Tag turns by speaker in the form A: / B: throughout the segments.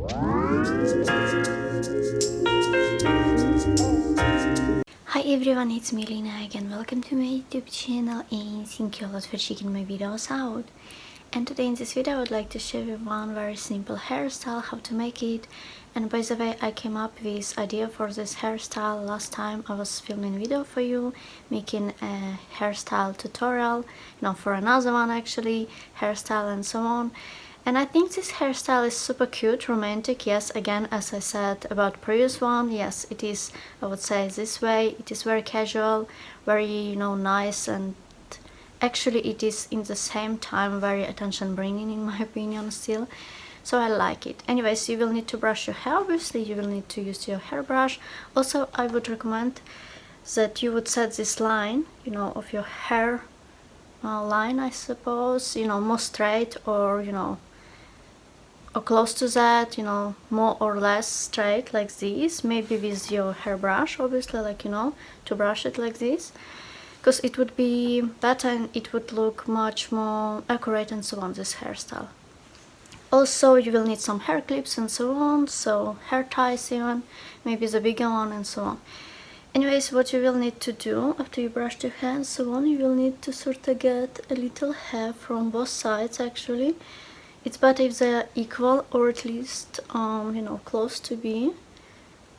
A: Hi everyone, it's me Lina again. Welcome to my YouTube channel and thank you a lot for checking my videos out. And today in this video I would like to show you one very simple hairstyle, how to make it. And by the way, I came up with idea for this hairstyle last time I was filming video for you, making a hairstyle tutorial, for another one actually, hairstyle and so on. And I think this hairstyle is super cute, romantic. Yes, again, as I said about previous one, yes, it is, I would say this way. It is very casual, very, nice, and actually it is in the same time very attention bringing in my opinion still. So I like it. Anyways, you will need to brush your hair. Obviously, you will need to use your hairbrush. Also, I would recommend that you would set this line, of your hair line, I suppose, more straight or, or close to that, more or less straight like this, maybe with your hairbrush, obviously, to brush it like this, because it would be better and it would look much more accurate and so on, this hairstyle. Also, you will need some hair clips and so on, so hair ties even, maybe the bigger one and so on. Anyways, what you will need to do after you brushed your hair and so on, you will need to sort of get a little hair from both sides actually. It's better if they're equal, or at least, close to be.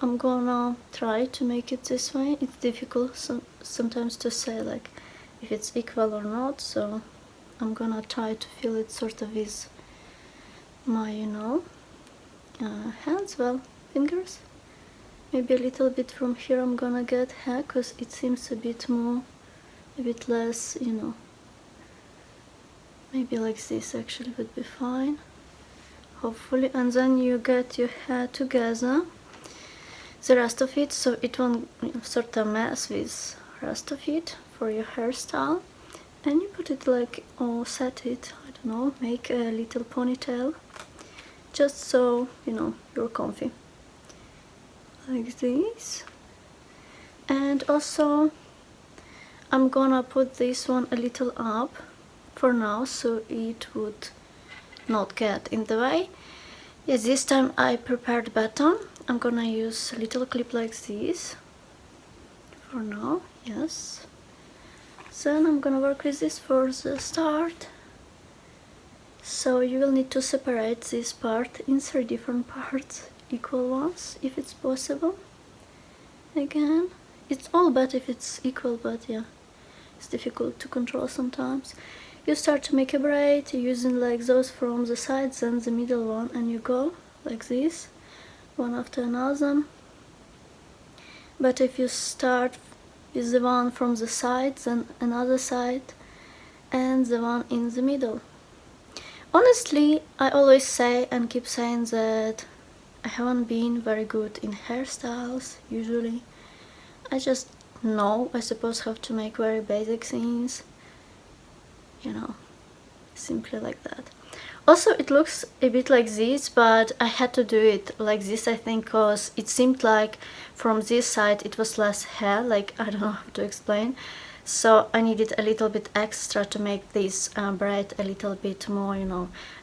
A: I'm gonna try to make it this way. It's difficult sometimes to say like if it's equal or not, so I'm gonna try to feel it sort of with my, hands, fingers. Maybe a little bit from here I'm gonna get hair, because it seems a bit less, maybe like this actually would be fine, hopefully. And then you get your hair together, the rest of it, so it won't sort of mess with rest of it for your hairstyle. And you put it like, or set it, I don't know, make a little ponytail, just so you're comfy, like this. And also I'm gonna put this one a little up for now, so it would not get in the way. Yes, this time I prepared better. I'm gonna use a little clip like this for now, yes. Then I'm gonna work with this for the start. So you will need to separate this part in 3 different parts, equal ones if it's possible. Again, it's all better if it's equal, but yeah, it's difficult to control sometimes. You start to make a braid using like those from the sides and the middle one, and you go like this, one after another. But if you start with the one from the sides and another side and the one in the middle. Honestly, I always say and keep saying that I haven't been very good in hairstyles usually. I just know, I suppose, how to make very basic things, simply like that. Also, it looks a bit like this, but I had to do it like this, I think, because it seemed like from this side it was less hair, like I don't know how to explain. So I needed a little bit extra to make this braid a little bit more,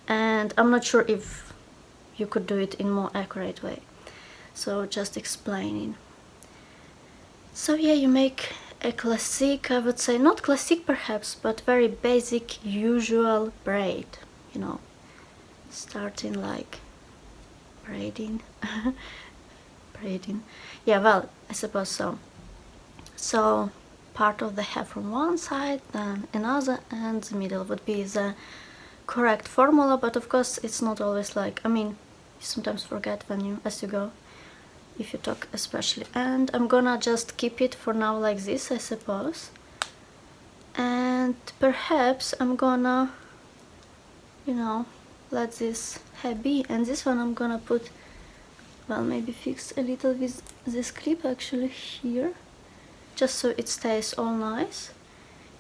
A: and I'm not sure if you could do it in more accurate way. So just explaining. So yeah, you make a classic, I would say, not classic perhaps, but very basic, usual braid, starting like braiding. Braiding, yeah, well, I suppose so. So part of the hair from one side, then another, and the middle would be the correct formula, but of course it's not always like, you sometimes forget as you go, if you talk especially. And I'm gonna just keep it for now like this, I suppose, and perhaps I'm gonna let this hair be. And this one I'm gonna put, maybe fix a little with this clip actually here, just so it stays all nice,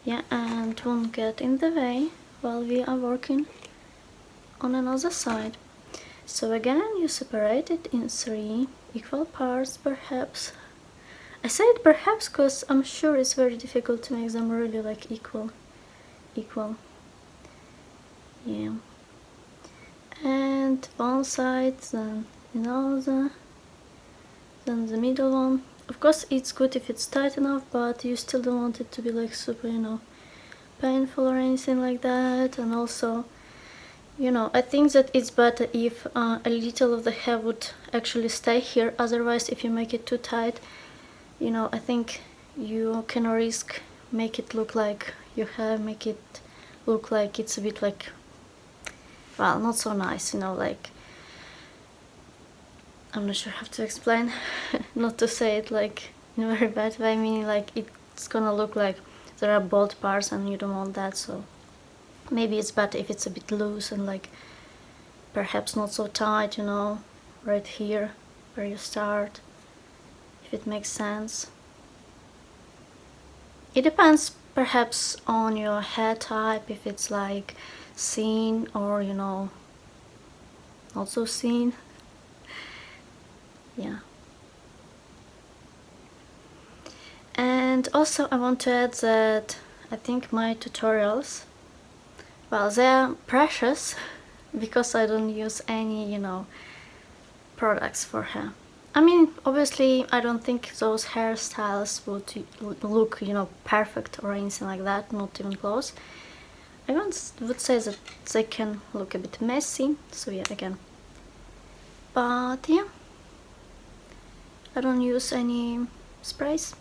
A: yeah, and won't get in the way while we are working on another side. So again, you separate it in 3 equal parts, perhaps. I say it perhaps because I'm sure it's very difficult to make them really like equal, yeah. and one side, then another, then the middle one. Of course it's good if it's tight enough, but you still don't want it to be like super, you know, painful or anything like that. And also, you know, I think that it's better if a little of the hair would actually stay here. Otherwise, if you make it too tight, you know, I think you can risk make it look like your hair, make it look like it's a bit like, well, not so nice, you know, like, I'm not sure how to explain, not to say it like in a very bad way, meaning like it's gonna look like there are bald parts and you don't want that. So maybe it's better if it's a bit loose and like perhaps not so tight, you know, right here where you start, if it makes sense. It depends perhaps on your hair type, if it's like thin or, you know, not so thin. Yeah. And also I want to add that I think my tutorials, well, they're precious because I don't use any, you know, products for hair. I mean, obviously I don't think those hairstyles would look, you know, perfect or anything like that, not even close. I would say that they can look a bit messy, so yeah, again. But yeah, I don't use any sprays.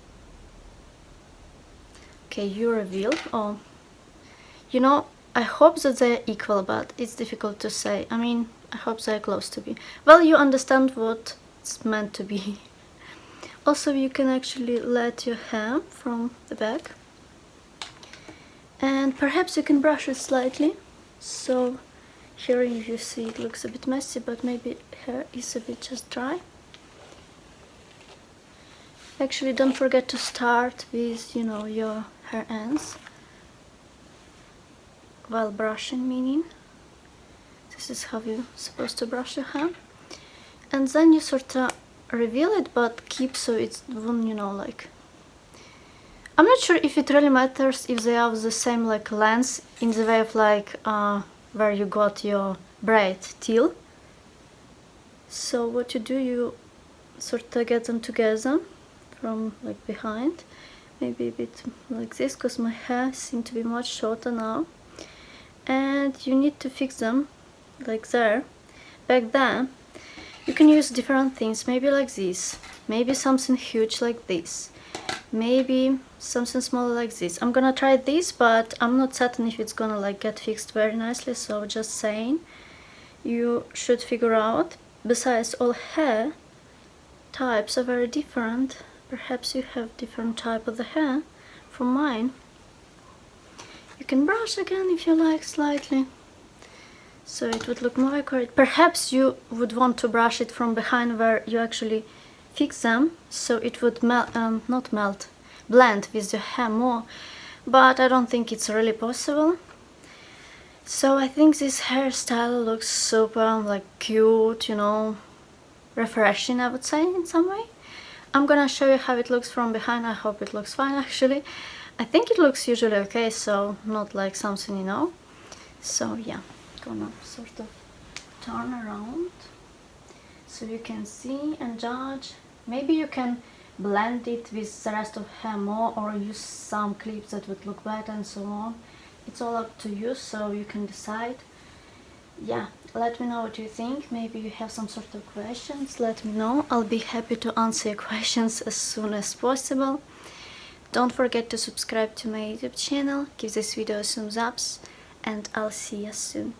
A: Okay, you reveal. Oh, you know, I hope that they're equal, but it's difficult to say. I mean, I hope they're close to be. Well, you understand what it's meant to be. Also, you can actually let your hair from the back. And perhaps you can brush it slightly. So here you see it looks a bit messy, but maybe hair is a bit just dry. Actually, don't forget to start with, you know, your hair ends while brushing, meaning this is how you're supposed to brush your hair. And then you sort of reveal it, but keep so it won't, you know, like, I'm not sure if it really matters if they have the same like length in the way of like where you got your braid till. So what you do, you sort of get them together from like behind, maybe a bit like this, because my hair seems to be much shorter now, and you need to fix them like there. Back there you can use different things, maybe like this, maybe something huge like this, maybe something smaller like this. I'm gonna try this, but I'm not certain if it's gonna like get fixed very nicely, so just saying, you should figure out. Besides, all hair types are very different. Perhaps you have different type of the hair from mine. You can brush again if you like slightly, so it would look more accurate. Perhaps you would want to brush it from behind where you actually fix them, so it would blend with your hair more, but I don't think it's really possible. So I think this hairstyle looks super like cute, you know, refreshing, I would say, in some way. I'm gonna show you how it looks from behind. I hope it looks fine, actually. I think it looks usually okay, so not like something, you know. So yeah, gonna sort of turn around so you can see and judge. Maybe you can blend it with the rest of hair more, or use some clips that would look better and so on. It's all up to you, so you can decide. Yeah, let me know what you think. Maybe you have some sort of questions, let me know. I'll be happy to answer your questions as soon as possible. Don't forget to subscribe to my YouTube channel, give this video a thumbs up, and I'll see you soon.